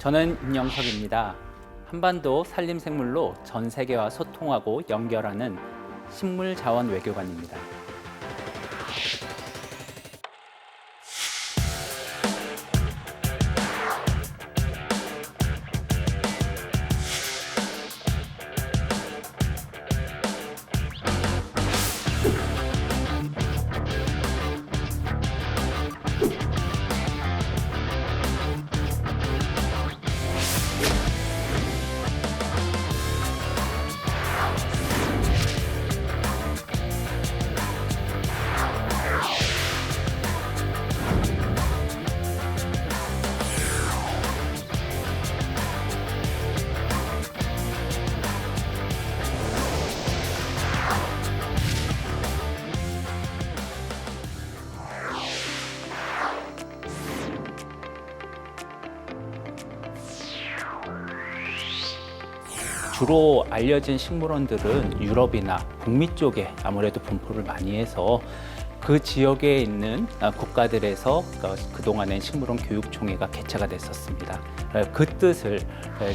저는 임영석입니다. 한반도 산림생물로 전 세계와 소통하고 연결하는 식물자원 외교관입니다. 주로 알려진 식물원들은 유럽이나 북미 쪽에 아무래도 분포를 많이 해서 그 지역에 있는 국가들에서 그동안엔 식물원 교육총회가 개최가 됐었습니다. 그 뜻을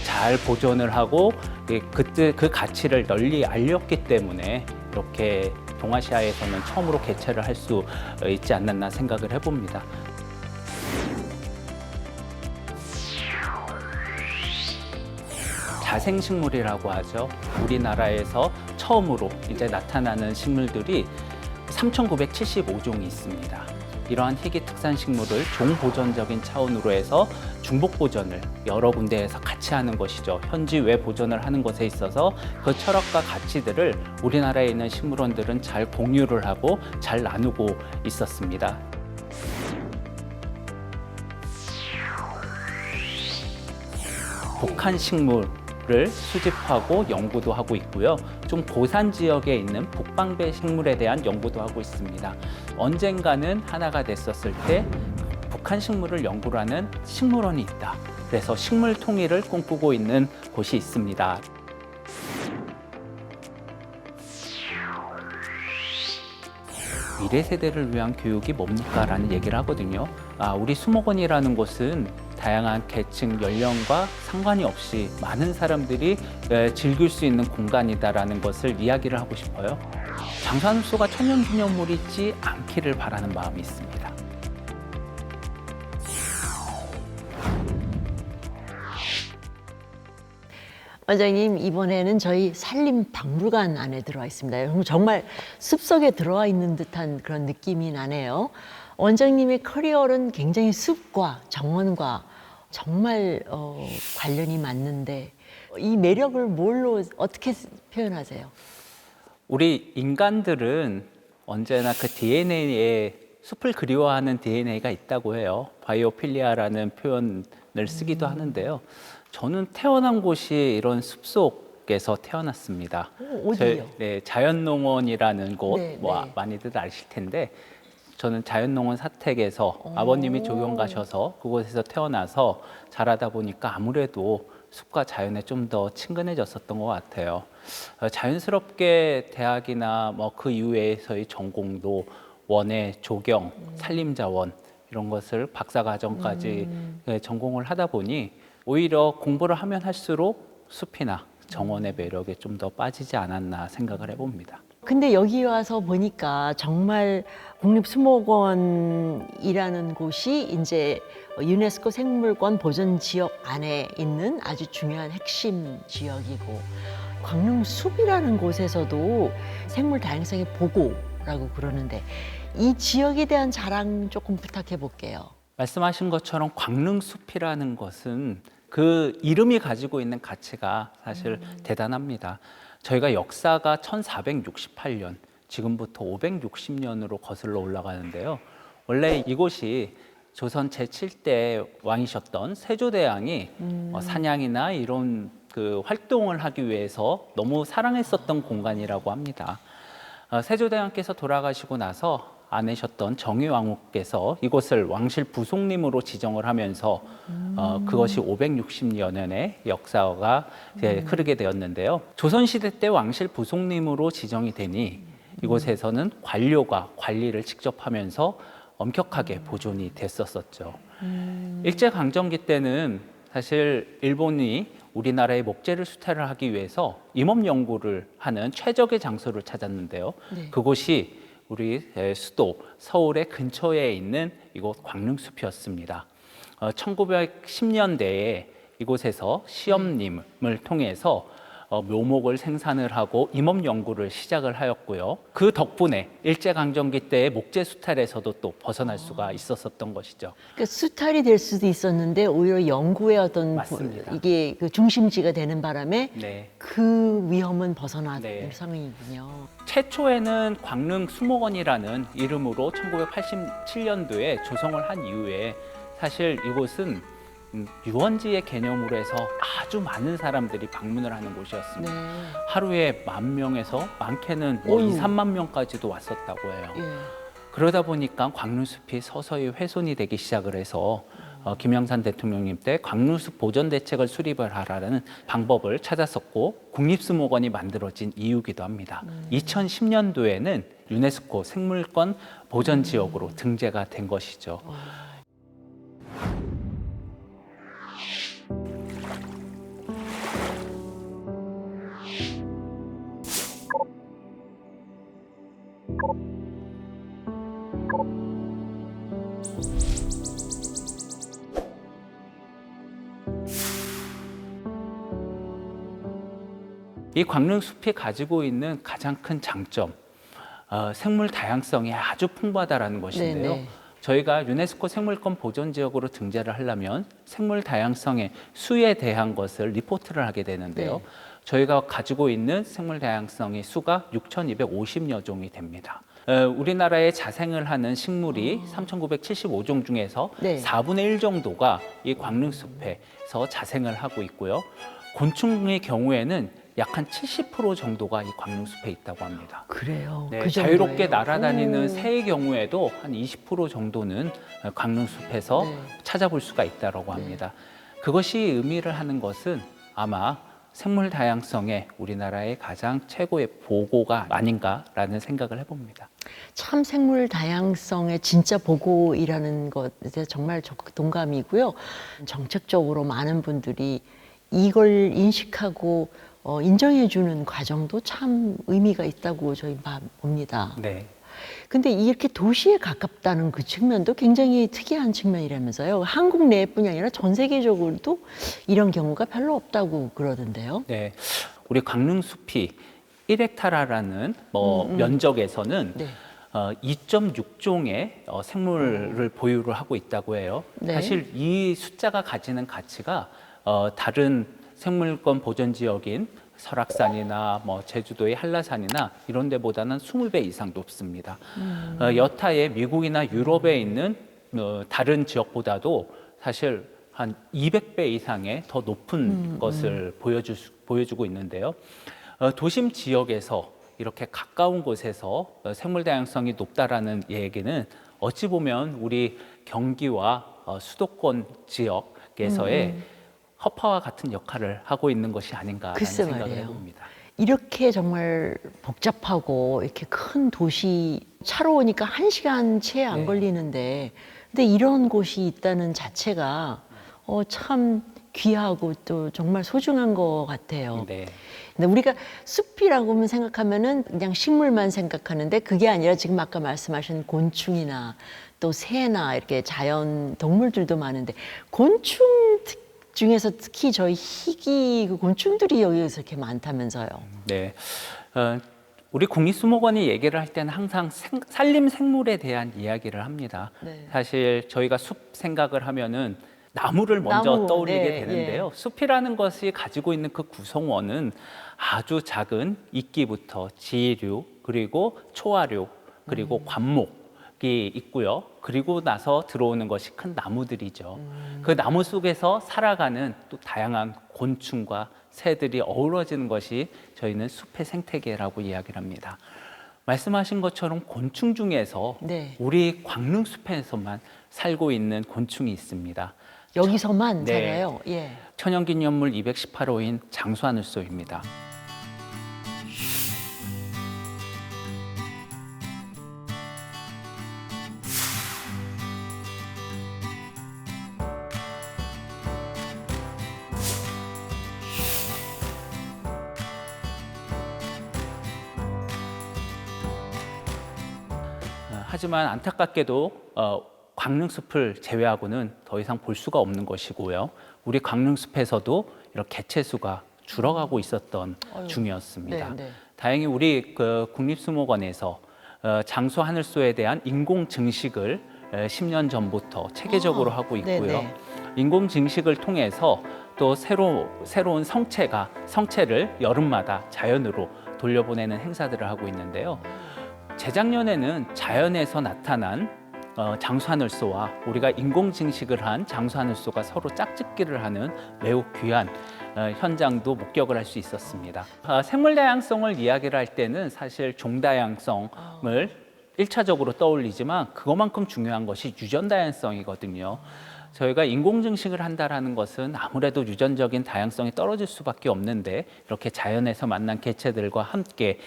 잘 보존을 하고 그 가치를 널리 알렸기 때문에 이렇게 동아시아에서는 처음으로 개최를 할 수 있지 않았나 생각을 해봅니다. 자생식물이라고 하죠. 우리나라에서 처음으로 이제 나타나는 식물들이 3,975종이 있습니다. 이러한 희귀 특산 식물을 종보존적인 차원으로 해서 중복보존을 여러 군데에서 같이 하는 것이죠. 현지 외 보존을 하는 것에 있어서 그 철학과 가치들을 우리나라에 있는 식물원들은 잘 공유를 하고 잘 나누고 있었습니다. 북한 식물을 수집하고 연구도 하고 있고요. 좀 고산 지역에 있는 북방배 식물에 대한 연구도 하고 있습니다. 언젠가는 하나가 됐었을 때 북한 식물을 연구를 하는 식물원이 있다. 그래서 식물 통일을 꿈꾸고 있는 곳이 있습니다. 미래 세대를 위한 교육이 뭡니까? 라는 얘기를 하거든요. 우리 수목원이라는 곳은 다양한 계층, 연령과 상관이 없이 많은 사람들이 즐길 수 있는 공간이다라는 것을 이야기를 하고 싶어요. 장산수가 천연기념물이지 않기를 바라는 마음이 있습니다. 원장님, 이번에는 저희 산림박물관 안에 들어와 있습니다. 정말 숲속에 들어와 있는 듯한 그런 느낌이 나네요. 원장님의 커리어는 굉장히 숲과 정원과 정말 관련이 맞는데 이 매력을 뭘로 어떻게 표현하세요? 우리 인간들은 언제나 그 DNA에 숲을 그리워하는 DNA가 있다고 해요. 바이오필리아라는 표현을 쓰기도 하는데요. 저는 태어난 곳이 이런 숲속에서 태어났습니다. 어디요? 자연농원이라는 곳, 네, 네. 많이들 아실 텐데 저는 자연농원 사택에서 아버님이 조경 가셔서 그곳에서 태어나서 자라다 보니까 아무래도 숲과 자연에 좀 더 친근해졌었던 것 같아요. 자연스럽게 대학이나 그 이후에서의 전공도 원예, 조경, 산림자원 이런 것을 박사과정까지 전공을 하다 보니 오히려 공부를 하면 할수록 숲이나 정원의 매력에 좀 더 빠지지 않았나 생각을 해봅니다. 근데 여기 와서 보니까 정말 국립수목원이라는 곳이 이제 유네스코 생물권 보존 지역 안에 있는 아주 중요한 핵심 지역이고 광릉숲이라는 곳에서도 생물 다양성의 보고라고 그러는데 이 지역에 대한 자랑 조금 부탁해 볼게요. 말씀하신 것처럼 광릉숲이라는 것은 그 이름이 가지고 있는 가치가 사실 대단합니다. 저희가 역사가 1468년, 지금부터 560년으로 거슬러 올라가는데요. 원래 이곳이 조선 제7대 왕이셨던 세조대왕이 사냥이나 이런 그 활동을 하기 위해서 너무 사랑했었던 공간이라고 합니다. 세조대왕께서 돌아가시고 나서 아내셨던 정의왕후께서 이곳을 왕실 부속림으로 지정을 하면서 그것이 560년의 역사가 흐르게 되었는데요. 조선시대 때 왕실 부속림으로 지정이 되니 이곳에서는 관료가 관리를 직접 하면서 엄격하게 보존이 됐었었죠. 일제강점기 때는 사실 일본이 우리나라의 목재를 수탈을 하기 위해서 임업 연구를 하는 최적의 장소를 찾았는데요. 네. 그곳이 우리 수도 서울의 근처에 있는 이곳 광릉숲이었습니다. 1910년대에 이곳에서 시험님을 통해서 묘목을 생산을 하고 임업 연구를 시작을 하였고요. 그 덕분에 일제강점기 때의 목재 수탈에서도 또 벗어날 수가 있었던 것이죠. 그러니까 수탈이 될 수도 있었는데 오히려 연구의 어떤 맞습니다. 이게 그 중심지가 되는 바람에 네. 그 위험은 벗어난 네. 상황이군요. 최초에는 광릉 수목원이라는 이름으로 1987년도에 조성을 한 이후에 사실 이곳은 유원지의 개념으로 해서 아주 많은 사람들이 방문을 하는 곳이었습니다. 네. 하루에 10,000명에서 많게는 뭐 어휴. 2, 3만 명까지도 왔었다고 해요. 예. 그러다 보니까 광릉숲이 서서히 훼손이 되기 시작을 해서 김영삼 대통령님 때 광릉숲 보전 대책을 수립을 하라는 방법을 찾았었고 국립수목원이 만들어진 이유기도 합니다. 2010년도에는 유네스코 생물권 보전 지역으로 등재가 된 것이죠. 이 광릉숲이 가지고 있는 가장 큰 장점, 생물 다양성이 아주 풍부하다라는 것인데요. 네네. 저희가 유네스코 생물권 보존 지역으로 등재를 하려면 생물 다양성의 수에 대한 것을 리포트를 하게 되는데요. 네. 저희가 가지고 있는 생물 다양성의 수가 6,250여 종이 됩니다. 우리나라에 자생을 하는 식물이 3,975종 중에서 네. 4분의 1 정도가 이 광릉숲에서 자생을 하고 있고요. 곤충의 경우에는 약 한 70% 정도가 이 광릉숲에 있다고 합니다. 그래요. 네, 그 자유롭게 정도예요. 날아다니는 오. 새의 경우에도 한 20% 정도는 광릉숲에서 네. 찾아볼 수가 있다고 합니다. 그것이 의미를 하는 것은 아마 생물 다양성의 우리나라의 가장 최고의 보고가 아닌가라는 생각을 해봅니다. 참 생물 다양성의 진짜 보고이라는 것에 정말 적극 동감이고요. 정책적으로 많은 분들이 이걸 인식하고 인정해주는 과정도 참 의미가 있다고 저희 봅니다. 네. 근데 이렇게 도시에 가깝다는 그 측면도 굉장히 특이한 측면이라면서요. 한국 내뿐이 아니라 전 세계적으로도 이런 경우가 별로 없다고 그러던데요. 네. 우리 광릉숲이 1헥타라라는 면적에서는 네. 2.6종의 생물을 보유를 하고 있다고 해요. 네. 사실 이 숫자가 가지는 가치가 다른 생물권 보전 지역인 설악산이나 제주도의 한라산이나 이런 데보다는 20배 이상 높습니다. 여타의 미국이나 유럽에 있는 다른 지역보다도 사실 한 200배 이상의 더 높은 것을 보여주고 있는데요. 도심 지역에서 이렇게 가까운 곳에서 생물 다양성이 높다라는 얘기는 어찌 보면 우리 경기와 수도권 지역에서의 허파와 같은 역할을 하고 있는 것이 아닌가라는 글쎄 생각을 말이에요. 해봅니다. 이렇게 정말 복잡하고 이렇게 큰 도시 차로 오니까 1시간 채 안 네. 걸리는데 근데 이런 곳이 있다는 자체가 참 귀하고 또 정말 소중한 것 같아요. 네. 근데 우리가 숲이라고 하면 생각하면은 그냥 식물만 생각하는데 그게 아니라 지금 아까 말씀하신 곤충이나 또 새나 이렇게 자연 동물들도 많은데 곤충 중에서 특히 저희 희귀 그 곤충들이 여기서 이렇게 많다면서요. 네. 우리 국립수목원이 얘기를 할 때는 항상 산림 생물에 대한 이야기를 합니다. 네. 사실 저희가 숲 생각을 하면은 나무를 먼저 나무, 떠올리게 네, 되는데요. 숲이라는 것이 가지고 있는 그 구성원은 아주 작은 이끼부터 지류, 그리고 초화류, 그리고 관목이 있고요. 그리고 나서 들어오는 것이 큰 나무들이죠. 그 나무 속에서 살아가는 또 다양한 곤충과 새들이 어우러지는 것이 저희는 숲의 생태계라고 이야기를 합니다. 말씀하신 것처럼 곤충 중에서 네. 우리 광릉숲에서만 살고 있는 곤충이 있습니다. 여기서만 네. 살아요. 예. 천연기념물 218호인 장수하늘소입니다. 하지만 안타깝게도 광릉숲을 제외하고는 더 이상 볼 수가 없는 것이고요. 우리 광릉숲에서도 이런 개체수가 줄어가고 있었던 중이었습니다. 네. 다행히 우리 그 국립수목원에서 장수 하늘소에 대한 인공 증식을 10년 전부터 체계적으로 하고 있고요. 네네. 인공 증식을 통해서 또 새로운 성체를 여름마다 자연으로 돌려보내는 행사들을 하고 있는데요. 재작년에는 자연에서 나타난 장수하늘소와 우리가 인공 증식을 한 장수하늘소가 서로 짝짓기를 하는 매우 귀한 현장도 목격을 할 수 있었습니다. 생물 다양성을 이야기를 할 때는 사실 종다양성을 일차적으로 떠올리지만 그것만큼 중요한 것이 유전 다양성이거든요. 저희가 인공 증식을 한다라는 것은 아무래도 유전적인 다양성이 떨어질 수밖에 없는데 이렇게 자연에서 만난 개체들과 함께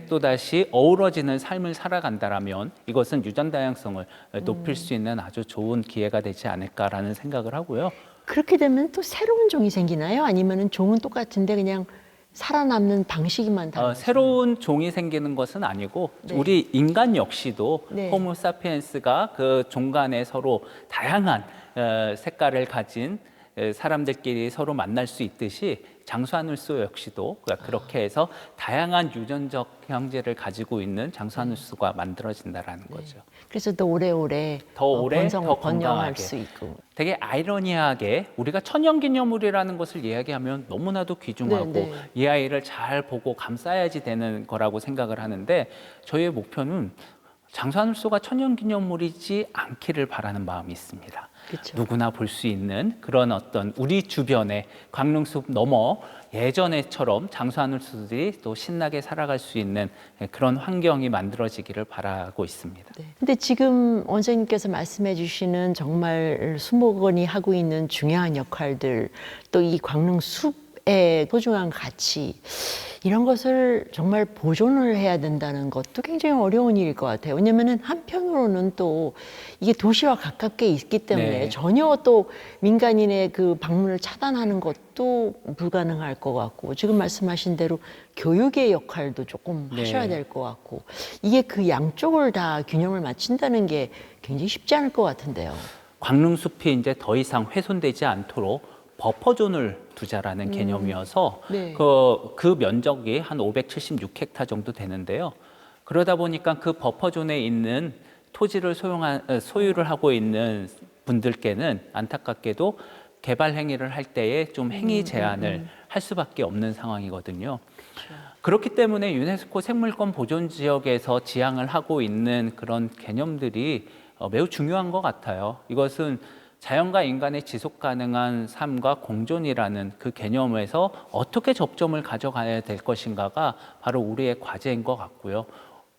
또다시 어우러지는 삶을 살아간다라면 이것은 유전 다양성을 높일 수 있는 아주 좋은 기회가 되지 않을까라는 생각을 하고요. 그렇게 되면 또 새로운 종이 생기나요? 아니면은 종은 똑같은데 그냥 살아남는 방식만 다른 새로운 종이 생기는 것은 아니고 네. 우리 인간 역시도 네. 호모 사피엔스가 그 종 간에 서로 다양한 색깔을 가진 사람들끼리 서로 만날 수 있듯이 장수하늘소 역시도 그렇게 해서 다양한 유전적 형제를 가지고 있는 장수하늘소가 만들어진다라는 거죠. 그래서 또 오래오래 더 오래, 더 번영할 건강하게. 수 있고. 되게 아이러니하게 우리가 천연기념물이라는 것을 이야기하면 너무나도 귀중하고 네. 이 아이를 잘 보고 감싸야지 되는 거라고 생각을 하는데 저희의 목표는 장수하늘소가 천연기념물이지 않기를 바라는 마음이 있습니다. 그쵸. 누구나 볼 수 있는 그런 어떤 우리 주변에 광릉숲 넘어 예전에처럼 장수하늘소들이 또 신나게 살아갈 수 있는 그런 환경이 만들어지기를 바라고 있습니다. 네. 근데 지금 원장님께서 말씀해 주시는 정말 수목원이 하고 있는 중요한 역할들, 또 이 광릉 숲의 소중한 가치, 이런 것을 정말 보존을 해야 된다는 것도 굉장히 어려운 일일 것 같아요. 왜냐면은 한편으로는 또 이게 도시와 가깝게 있기 때문에 네. 전혀 또 민간인의 그 방문을 차단하는 것도 불가능할 것 같고, 지금 말씀하신 대로 교육의 역할도 조금 네. 하셔야 될 것 같고, 이게 그 양쪽을 다 균형을 맞춘다는 게 굉장히 쉽지 않을 것 같은데요. 광릉숲이 이제 더 이상 훼손되지 않도록 버퍼존을 두자라는 개념이어서 네. 그 면적이 한 576헥타 정도 되는데요. 그러다 보니까 그 버퍼존에 있는 토지를 소유를 하고 있는 분들께는 안타깝게도 개발 행위를 할 때에 좀 행위 제한을 할 수밖에 없는 상황이거든요. 그렇기 때문에 유네스코 생물권 보존 지역에서 지향을 하고 있는 그런 개념들이 매우 중요한 것 같아요. 이것은 자연과 인간의 지속 가능한 삶과 공존이라는 그 개념에서 어떻게 접점을 가져가야 될 것인가가 바로 우리의 과제인 것 같고요.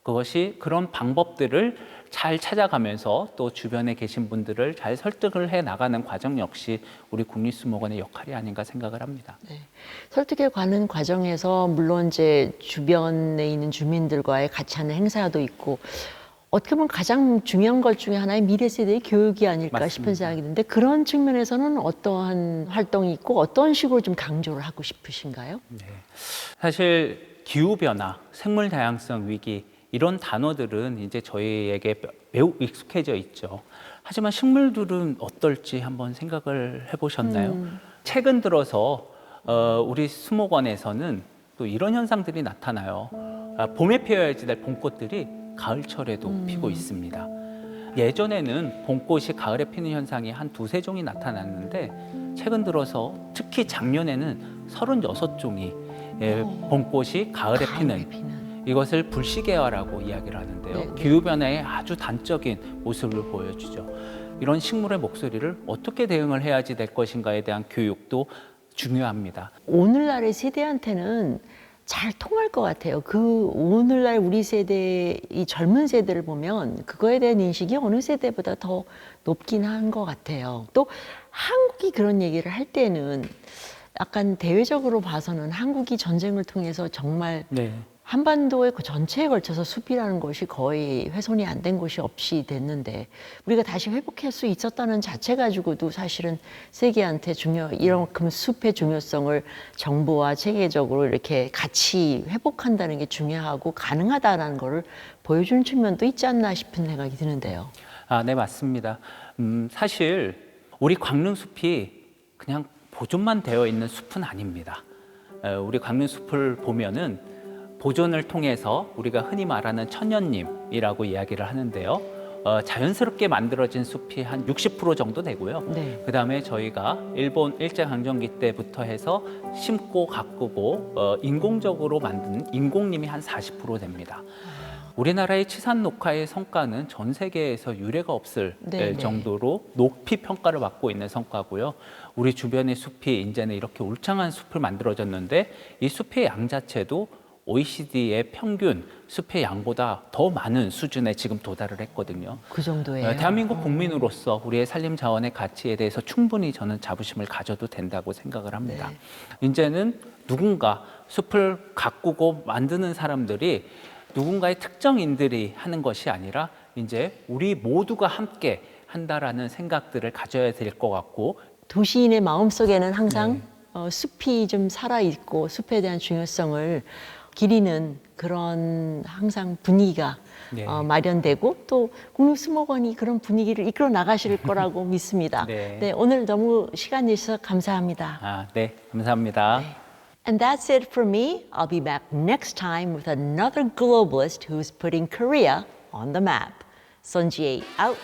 그것이 그런 방법들을 잘 찾아가면서 또 주변에 계신 분들을 잘 설득을 해 나가는 과정 역시 우리 국립수목원의 역할이 아닌가 생각을 합니다. 네. 설득에 가는 과정에서 물론 이제 주변에 있는 주민들과의 같이 하는 행사도 있고, 어떻게 보면 가장 중요한 것 중에 하나의 미래 세대의 교육이 아닐까 맞습니다. 싶은 생각이 드는데, 그런 측면에서는 어떠한 활동이 있고 어떤 식으로 좀 강조를 하고 싶으신가요? 네. 사실 기후변화, 생물 다양성 위기 이런 단어들은 이제 저희에게 매우 익숙해져 있죠. 하지만 식물들은 어떨지 한번 생각을 해보셨나요? 최근 들어서 우리 수목원에서는 또 이런 현상들이 나타나요. 봄에 피어야지 될 봄꽃들이 가을철에도 피고 있습니다. 예전에는 봄꽃이 가을에 피는 현상이 한 두세 종이 나타났는데 최근 들어서 특히 작년에는 36종이 봄꽃이 가을에 피는 이것을 불시계화라고 이야기를 하는데요. 네, 네. 기후변화의 아주 단적인 모습을 보여주죠. 이런 식물의 목소리를 어떻게 대응을 해야지 될 것인가에 대한 교육도 중요합니다. 오늘날의 세대한테는 잘 통할 것 같아요. 그 오늘날 우리 세대, 이 젊은 세대를 보면 그거에 대한 인식이 어느 세대보다 더 높긴 한 것 같아요. 또 한국이 그런 얘기를 할 때는 약간 대외적으로 봐서는 한국이 전쟁을 통해서 정말 네. 한반도의 그 전체에 걸쳐서 숲이라는 것이 거의 훼손이 안 된 곳이 없이 됐는데, 우리가 다시 회복할 수 있었다는 자체 가지고도 사실은 세계한테 이만큼 숲의 중요성을 정부와 체계적으로 이렇게 같이 회복한다는 게 중요하고 가능하다는 거를 보여주는 측면도 있지 않나 싶은 생각이 드는데요. 아, 네, 맞습니다. 사실 우리 광릉숲이 그냥 보존만 되어 있는 숲은 아닙니다. 우리 광릉숲을 보면은 보존을 통해서 우리가 흔히 말하는 천년님이라고 이야기를 하는데요. 자연스럽게 만들어진 숲이 한 60% 정도 되고요. 네. 그다음에 저희가 일본 일제강점기 때부터 해서 심고 가꾸고 인공적으로 만든 인공림이 한 40% 됩니다. 우리나라의 치산 녹화의 성과는 전 세계에서 유례가 없을 네, 네. 정도로 높이 평가를 받고 있는 성과고요. 우리 주변의 숲이 이제는 이렇게 울창한 숲을 만들어졌는데 이 숲의 양 자체도 OECD의 평균 숲의 양보다 더 많은 수준에 지금 도달을 했거든요. 그 정도예요. 대한민국 국민으로서 우리의 산림 자원의 가치에 대해서 충분히 저는 자부심을 가져도 된다고 생각을 합니다. 이제는 누군가 숲을 가꾸고 만드는 사람들이 누군가의 특정인들이 하는 것이 아니라 이제 우리 모두가 함께 한다라는 생각들을 가져야 될 것 같고 도시인의 마음속에는 항상 숲이 좀 살아있고 숲에 대한 중요성을 기리는 그런 항상 분위기가 네. 마련되고 또 국립수목원이 그런 분위기를 이끌어 나가실 거라고 믿습니다. 네. 오늘 너무 시간 내주셔서 감사합니다. 아, 네, 감사합니다. And that's it for me. I'll be back next time with another globalist who's putting Korea on the map. Sun Ji out.